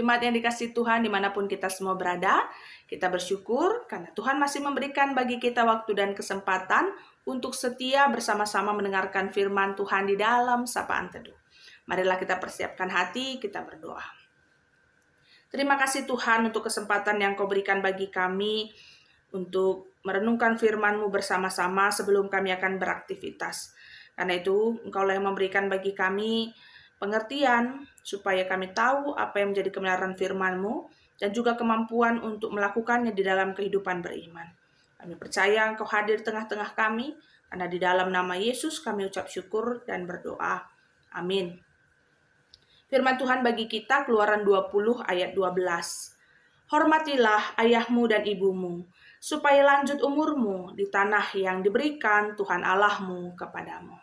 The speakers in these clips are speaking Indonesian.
Jemaat yang dikasihi Tuhan dimanapun kita semua berada, kita bersyukur karena Tuhan masih memberikan bagi kita waktu dan kesempatan untuk setia bersama-sama mendengarkan firman Tuhan di dalam sapaan teduh. Marilah kita persiapkan hati, kita berdoa. Terima kasih Tuhan untuk kesempatan yang Kau berikan bagi kami untuk merenungkan firman-Mu bersama-sama sebelum kami akan beraktivitas. Karena itu, Engkaulah yang memberikan bagi kami pengertian supaya kami tahu apa yang menjadi kebenaran firman-Mu dan juga kemampuan untuk melakukannya di dalam kehidupan beriman. Kami percaya Engkau hadir tengah-tengah kami, karena di dalam nama Yesus kami ucap syukur dan berdoa. Amin. Firman Tuhan bagi kita Keluaran 20 ayat 12. Hormatilah ayahmu dan ibumu, supaya lanjut umurmu di tanah yang diberikan Tuhan Allahmu kepadamu.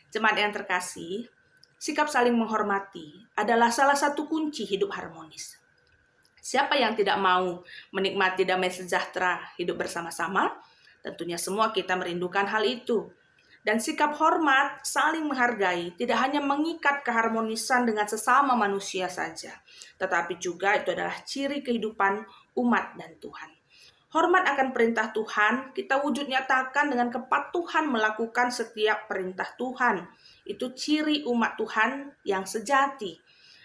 Jemaat yang terkasih, sikap saling menghormati adalah salah satu kunci hidup harmonis. Siapa yang tidak mau menikmati damai sejahtera hidup bersama-sama? Tentunya semua kita merindukan hal itu. Dan sikap hormat, saling menghargai, tidak hanya mengikat keharmonisan dengan sesama manusia saja, tetapi juga itu adalah ciri kehidupan umat dan Tuhan. Hormat akan perintah Tuhan, kita wujud nyatakan dengan kepatuhan melakukan setiap perintah Tuhan. Itu ciri umat Tuhan yang sejati.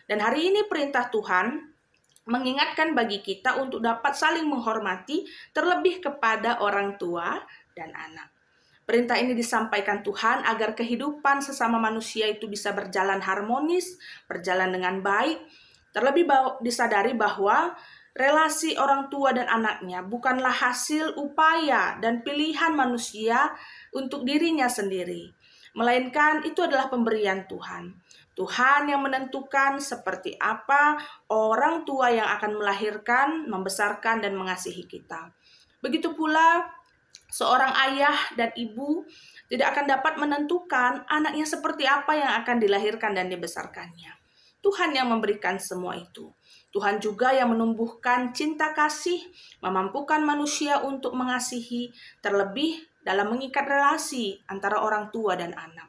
Dan hari ini perintah Tuhan mengingatkan bagi kita untuk dapat saling menghormati, terlebih kepada orang tua dan anak. Perintah ini disampaikan Tuhan agar kehidupan sesama manusia itu bisa berjalan harmonis, berjalan dengan baik. Terlebih disadari bahwa relasi orang tua dan anaknya bukanlah hasil upaya dan pilihan manusia untuk dirinya sendiri, melainkan itu adalah pemberian Tuhan. Tuhan yang menentukan seperti apa orang tua yang akan melahirkan, membesarkan, dan mengasihi kita. Begitu pula seorang ayah dan ibu tidak akan dapat menentukan anaknya seperti apa yang akan dilahirkan dan dibesarkannya. Tuhan yang memberikan semua itu. Tuhan juga yang menumbuhkan cinta kasih, memampukan manusia untuk mengasihi, terlebih dalam mengikat relasi antara orang tua dan anak.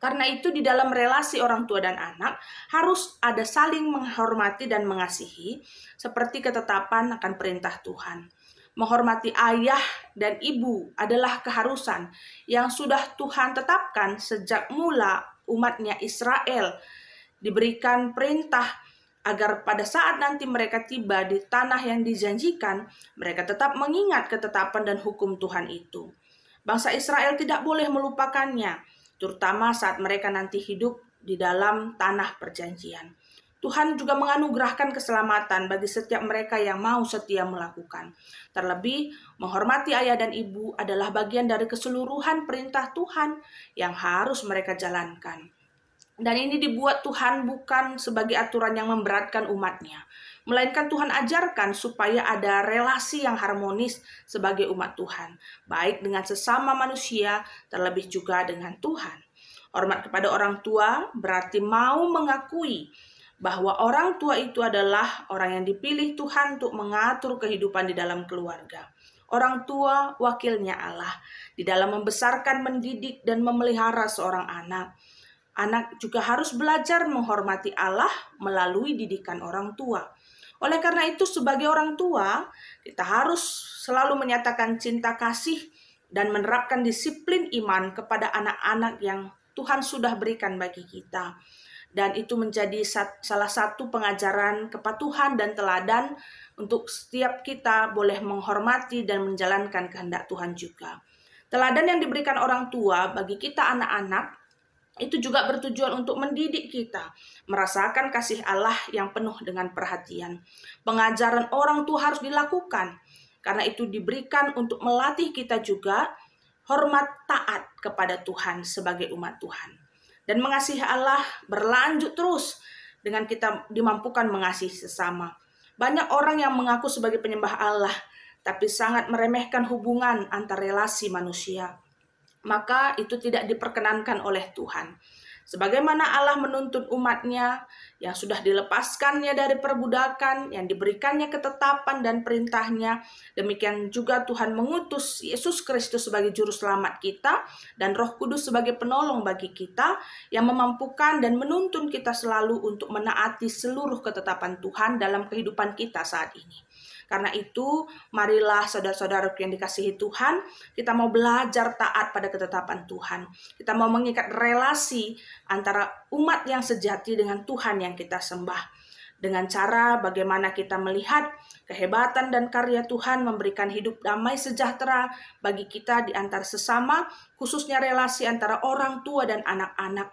Karena itu di dalam relasi orang tua dan anak harus ada saling menghormati dan mengasihi, seperti ketetapan akan perintah Tuhan. Menghormati ayah dan ibu adalah keharusan yang sudah Tuhan tetapkan sejak mula umatnya Israel diberikan perintah agar pada saat nanti mereka tiba di tanah yang dijanjikan, mereka tetap mengingat ketetapan dan hukum Tuhan itu. Bangsa Israel tidak boleh melupakannya, terutama saat mereka nanti hidup di dalam tanah perjanjian. Tuhan juga menganugerahkan keselamatan bagi setiap mereka yang mau setia melakukan. Terlebih, menghormati ayah dan ibu adalah bagian dari keseluruhan perintah Tuhan yang harus mereka jalankan. Dan ini dibuat Tuhan bukan sebagai aturan yang memberatkan umatnya, melainkan Tuhan ajarkan supaya ada relasi yang harmonis sebagai umat Tuhan, baik dengan sesama manusia, terlebih juga dengan Tuhan. Hormat kepada orang tua berarti mau mengakui bahwa orang tua itu adalah orang yang dipilih Tuhan untuk mengatur kehidupan di dalam keluarga. Orang tua wakilnya Allah di dalam membesarkan, mendidik, dan memelihara seorang anak. Anak juga harus belajar menghormati Allah melalui didikan orang tua. Oleh karena itu, sebagai orang tua, kita harus selalu menyatakan cinta kasih dan menerapkan disiplin iman kepada anak-anak yang Tuhan sudah berikan bagi kita. Dan itu menjadi salah satu pengajaran kepatuhan dan teladan untuk setiap kita boleh menghormati dan menjalankan kehendak Tuhan juga. Teladan yang diberikan orang tua bagi kita anak-anak itu juga bertujuan untuk mendidik kita, merasakan kasih Allah yang penuh dengan perhatian. Pengajaran orang tua harus dilakukan, karena itu diberikan untuk melatih kita juga hormat taat kepada Tuhan sebagai umat Tuhan. Dan mengasihi Allah berlanjut terus dengan kita dimampukan mengasihi sesama. Banyak orang yang mengaku sebagai penyembah Allah, tapi sangat meremehkan hubungan antar relasi manusia. Maka itu tidak diperkenankan oleh Tuhan. Sebagaimana Allah menuntun umat-Nya yang sudah dilepaskannya dari perbudakan, yang diberikannya ketetapan dan perintah-Nya, demikian juga Tuhan mengutus Yesus Kristus sebagai juru selamat kita dan Roh Kudus sebagai penolong bagi kita yang memampukan dan menuntun kita selalu untuk menaati seluruh ketetapan Tuhan dalam kehidupan kita saat ini. Karena itu, marilah saudara-saudaraku yang dikasihi Tuhan, kita mau belajar taat pada ketetapan Tuhan. Kita mau mengikat relasi antara umat yang sejati dengan Tuhan yang kita sembah. Dengan cara bagaimana kita melihat kehebatan dan karya Tuhan memberikan hidup damai sejahtera bagi kita di antar sesama, khususnya relasi antara orang tua dan anak-anak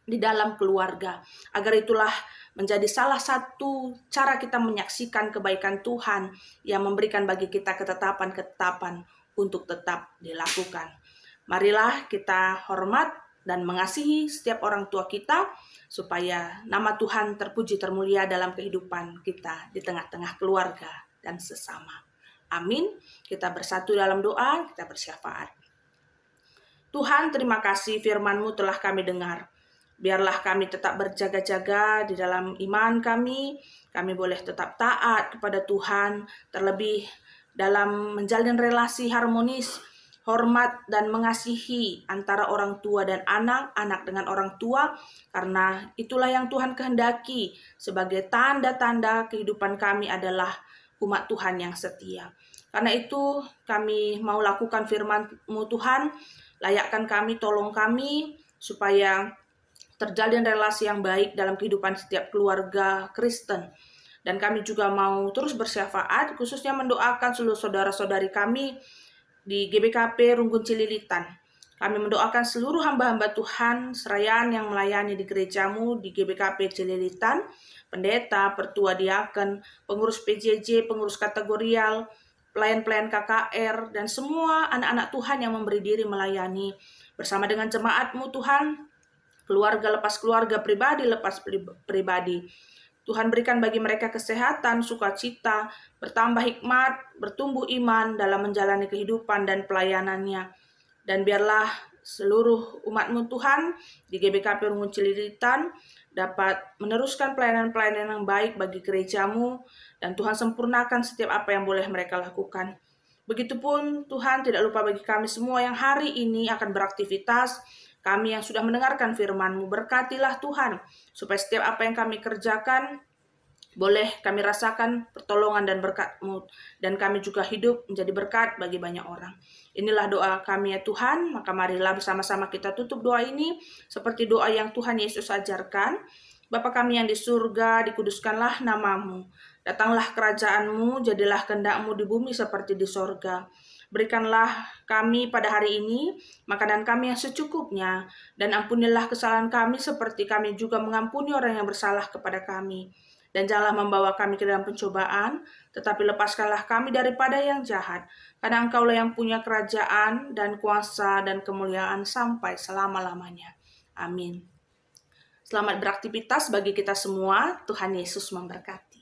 di dalam keluarga. Agar itulah menjadi salah satu cara kita menyaksikan kebaikan Tuhan yang memberikan bagi kita ketetapan-ketetapan untuk tetap dilakukan. Marilah kita hormat dan mengasihi setiap orang tua kita supaya nama Tuhan terpuji termulia dalam kehidupan kita di tengah-tengah keluarga dan sesama. Amin. Kita bersatu dalam doa, kita bersyafaat. Tuhan, terima kasih firman-Mu telah kami dengar. Biarlah kami tetap berjaga-jaga di dalam iman kami boleh tetap taat kepada Tuhan, terlebih dalam menjalin relasi harmonis, hormat dan mengasihi antara orang tua dan anak, anak dengan orang tua, karena itulah yang Tuhan kehendaki sebagai tanda-tanda kehidupan kami adalah umat Tuhan yang setia. Karena itu kami mau lakukan firman-Mu Tuhan, layakkan kami, tolong kami, supaya terjalin relasi yang baik dalam kehidupan setiap keluarga Kristen. Dan kami juga mau terus bersyafaat, khususnya mendoakan seluruh saudara-saudari kami di GBKP Runggun Cililitan. Kami mendoakan seluruh hamba-hamba Tuhan, serayaan yang melayani di gereja-Mu di GBKP Cililitan, pendeta, pertua diaken, pengurus PJJ, pengurus kategorial, pelayan-pelayan KKR, dan semua anak-anak Tuhan yang memberi diri melayani. Bersama dengan jemaat-Mu Tuhan, keluarga lepas keluarga, pribadi lepas pribadi. Tuhan berikan bagi mereka kesehatan, sukacita, bertambah hikmat, bertumbuh iman dalam menjalani kehidupan dan pelayanannya. Dan biarlah seluruh umat-Mu Tuhan di GBKP Runggun Cililitan dapat meneruskan pelayanan-pelayanan yang baik bagi gereja-Mu, dan Tuhan sempurnakan setiap apa yang boleh mereka lakukan. Begitupun Tuhan tidak lupa bagi kami semua yang hari ini akan beraktivitas, kami yang sudah mendengarkan firman-Mu, berkatilah Tuhan, supaya setiap apa yang kami kerjakan, boleh kami rasakan pertolongan dan berkat-Mu, dan kami juga hidup menjadi berkat bagi banyak orang. Inilah doa kami ya Tuhan, maka marilah bersama-sama kita tutup doa ini, seperti doa yang Tuhan Yesus ajarkan. Bapa kami yang di surga, dikuduskanlah nama-Mu. Datanglah kerajaan-Mu, jadilah kehendak-Mu di bumi seperti di sorga. Berikanlah kami pada hari ini makanan kami yang secukupnya, dan ampunilah kesalahan kami seperti kami juga mengampuni orang yang bersalah kepada kami. Dan janganlah membawa kami ke dalam pencobaan, tetapi lepaskanlah kami daripada yang jahat, karena Engkaulah yang punya kerajaan dan kuasa dan kemuliaan sampai selama-lamanya. Amin. Selamat beraktivitas bagi kita semua. Tuhan Yesus memberkati.